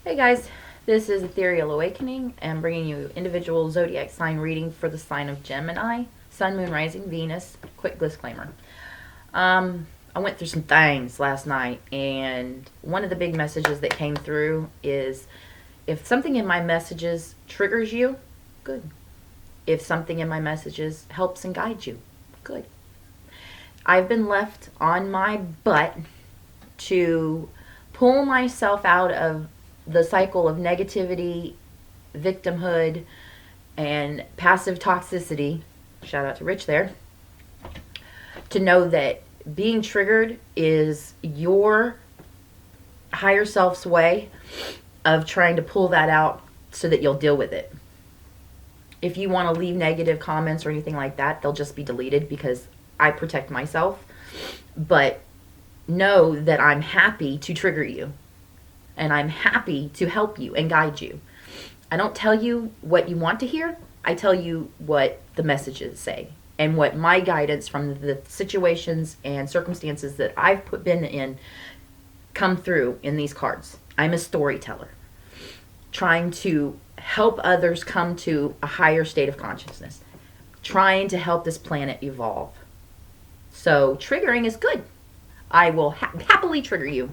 Hey guys, this is Ethereal Awakening and bringing you individual zodiac sign reading for the sign of Gemini, Sun, Moon, Rising, Venus. Quick disclaimer. I went through some things last night, and one of the big messages that came through is if something in my messages triggers you, good. If something in my messages helps and guides you, good. I've been left on my butt to pull myself out of the cycle of negativity, victimhood, and passive toxicity. Shout out to Rich there. To know that being triggered is your higher self's way of trying to pull that out so that you'll deal with it. If you want to leave negative comments or anything like that, they'll just be deleted because I protect myself. But know that I'm happy to trigger you. And I'm happy to help you and guide you. I don't tell you what you want to hear. I tell you what the messages say and what my guidance from the situations and circumstances that I've been in come through in these cards. I'm a storyteller trying to help others come to a higher state of consciousness, trying to help this planet evolve. So triggering is good. I will happily trigger you.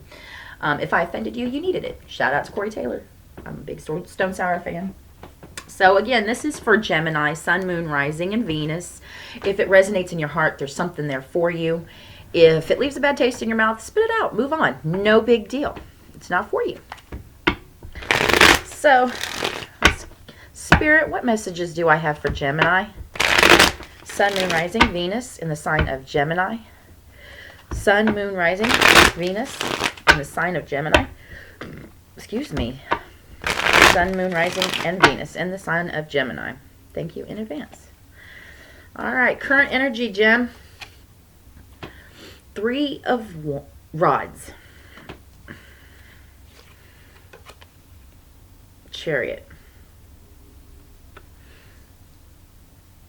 If I offended you, you needed it. Shout out to Corey Taylor. I'm a big Stone Sour fan. So again, this is for Gemini, Sun, Moon, Rising, and Venus. If it resonates in your heart, there's something there for you. If it leaves a bad taste in your mouth, spit it out. Move on. No big deal. It's not for you. So, Spirit, what messages do I have for Gemini? Sun, Moon, Rising, Venus in the sign of Gemini. Sun, Moon, Rising, Venus in the sign of Gemini. Excuse me. Sun, Moon, Rising, and Venus in the sign of Gemini. Thank you in advance. All right, current energy, Gem. 3 of Rods. Chariot.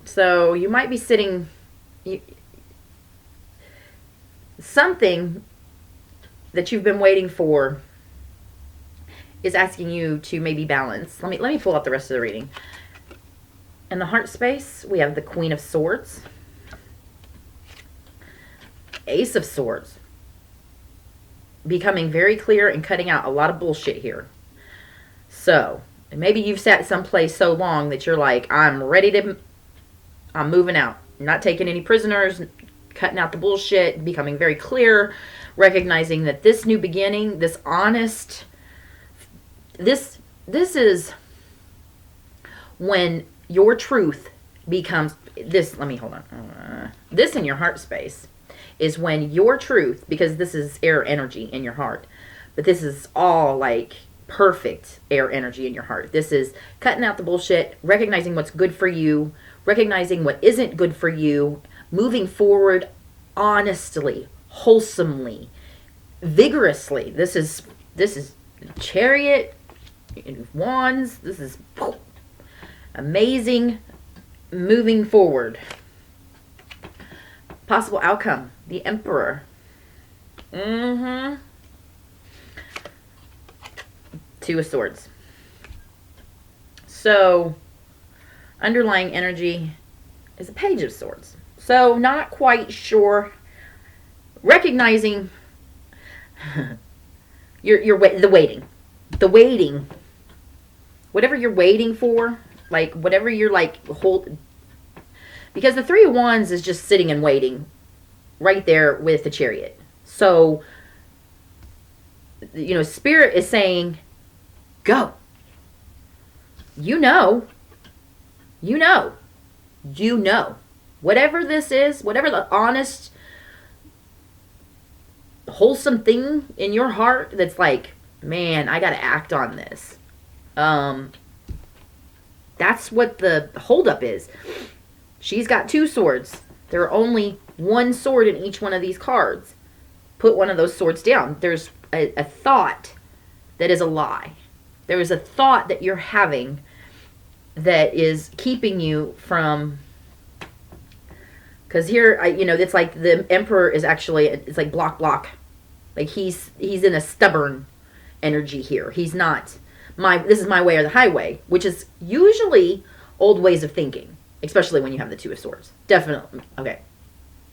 So you might be sitting... something that you've been waiting for is asking you to maybe balance. Let me pull out the rest of the reading. In the heart space, we have the Queen of Swords, Ace of Swords, becoming very clear and cutting out a lot of bullshit here. So maybe you've sat someplace so long that you're like, I'm moving out. I'm not taking any prisoners, cutting out the bullshit, becoming very clear, recognizing that this new beginning, this honest, this is when your truth becomes this. Let me hold on. This in your heart space is when your truth, because this is air energy in your heart, but this is all like perfect air energy in your heart. This is cutting out the bullshit, recognizing what's good for you, recognizing what isn't good for you, moving forward honestly, wholesomely, vigorously. This is Chariot, Wands. This is amazing. Moving forward. Possible outcome, the Emperor. Two of Swords. So, underlying energy is a Page of Swords. So, not quite sure. Recognizing the waiting. Whatever you're waiting for, like whatever you're like because the 3 of Wands is just sitting and waiting right there with the Chariot. So, Spirit is saying, go. You know. Whatever this is, whatever the honest, wholesome thing in your heart that's like, man, I got to act on this. That's what the holdup is. She's got 2 swords. There are only 1 sword in each one of these cards. Put one of those swords down. There's a thought that is a lie. There is a thought that you're having that is keeping you from... Because here, it's like the Emperor is actually, it's like block. Like he's in a stubborn energy here. He's not this is my way or the highway, which is usually old ways of thinking, especially when you have the Two of Swords. Definitely. Okay.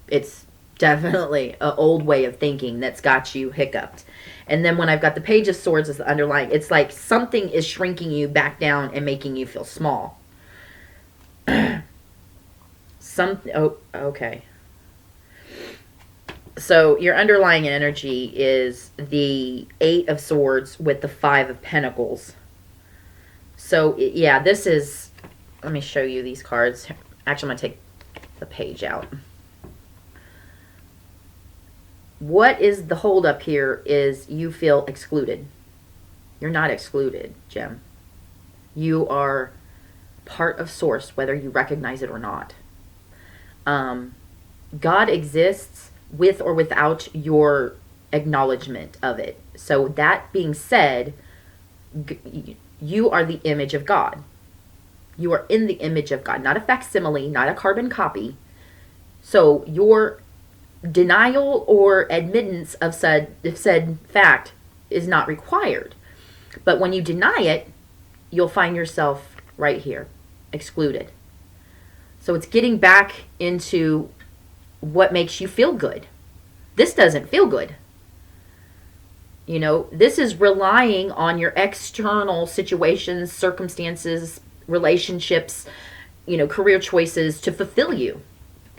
It's definitely an old way of thinking that's got you hiccuped. And then when I've got the Page of Swords as the underlying, it's like something is shrinking you back down and making you feel small. Oh, okay. So your underlying energy is the Eight of Swords with the Five of Pentacles. So, yeah, this is... Let me show you these cards. Actually, I'm going to take the page out. What is the holdup here is you feel excluded. You're not excluded, Gem. You are part of Source, whether you recognize it or not. God exists with or without your acknowledgement of it. So that being said, you are the image of God. You are in the image of God, not a facsimile, not a carbon copy. So your denial or admittance of said fact is not required. But when you deny it, you'll find yourself right here, excluded. So it's getting back into what makes you feel good. This doesn't feel good. You know, this is relying on your external situations, circumstances, relationships, you know, career choices to fulfill you.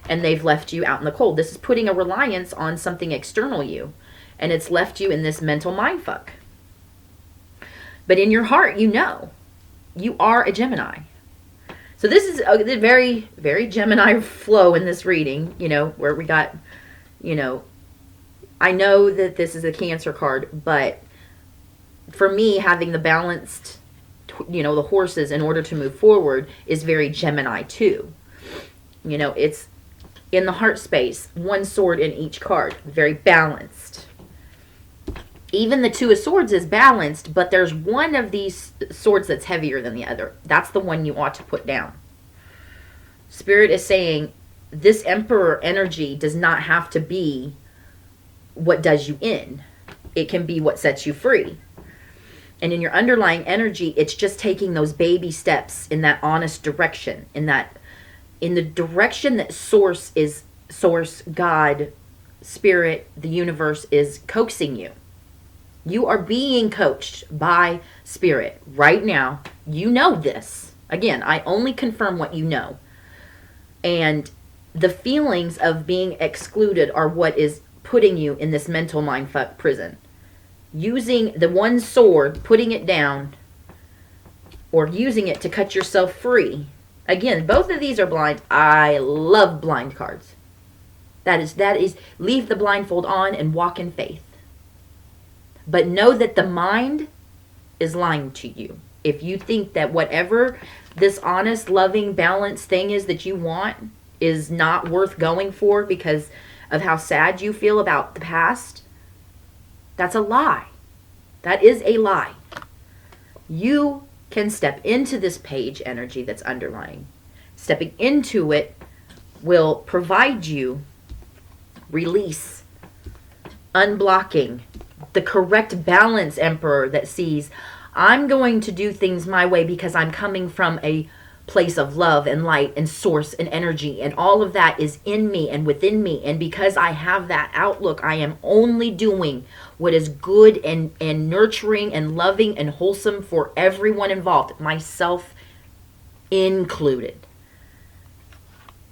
And they've left you out in the cold. This is putting a reliance on something external you. And it's left you in this mental mindfuck. But in your heart, you know, you are a Gemini. So this is a very, very Gemini flow in this reading, you know, where we got, you know, I know that this is a Cancer card, but for me, having the balanced, you know, the horses in order to move forward is very Gemini too. You know, it's in the heart space, one sword in each card, very balanced. Even the Two of Swords is balanced, but there's one of these swords that's heavier than the other. That's the one you ought to put down. Spirit is saying this Emperor energy does not have to be what does you in. It can be what sets you free. And in your underlying energy, it's just taking those baby steps in that honest direction, in the direction that Source, God, Spirit, the universe is coaxing you. You are being coached by Spirit right now. You know this. Again, I only confirm what you know. And the feelings of being excluded are what is putting you in this mental mindfuck prison. Using the one sword, putting it down, or using it to cut yourself free. Again, both of these are blind. I love blind cards. That is, leave the blindfold on and walk in faith. But know that the mind is lying to you. If you think that whatever this honest, loving, balanced thing is that you want is not worth going for because of how sad you feel about the past, that's a lie. That is a lie. You can step into this page energy that's underlying. Stepping into it will provide you release, unblocking, the correct balance, Emperor, that sees, I'm going to do things my way because I'm coming from a place of love and light and source and energy, and all of that is in me and within me. And because I have that outlook, I am only doing what is good and nurturing and loving and wholesome for everyone involved, myself included,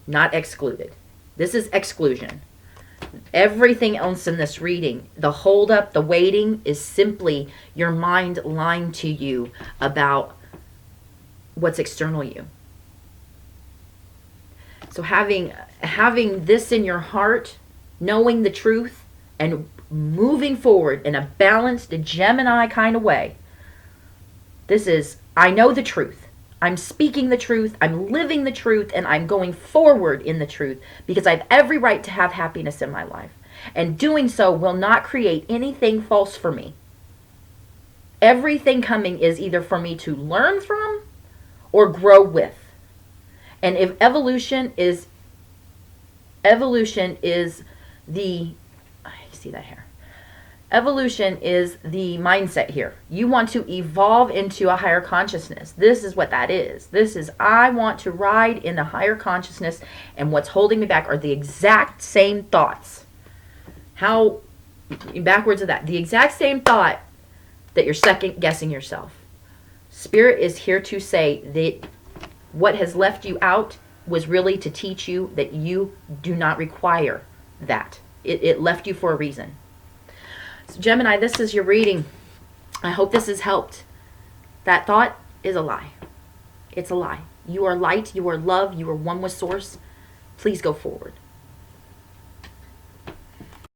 not excluded. This is exclusion. Everything else in this reading, the hold up, the waiting, is simply your mind lying to you about what's external you. So having this in your heart, knowing the truth, and moving forward in a balanced Gemini kind of way. This is, I know the truth. I'm speaking the truth, I'm living the truth, and I'm going forward in the truth because I have every right to have happiness in my life. And doing so will not create anything false for me. Everything coming is either for me to learn from or grow with. And if evolution is the, I see that here. Evolution is the mindset here. You want to evolve into a higher consciousness. This is what that is. This is, I want to ride in the higher consciousness, and what's holding me back are the exact same thoughts. How backwards of that? The exact same thought that you're second guessing yourself. Spirit is here to say that what has left you out was really to teach you that you do not require that. It left you for a reason. So Gemini, this is your reading. I hope this has helped. That thought is a lie. It's a lie. You are light. You are love. You are one with Source. Please go forward.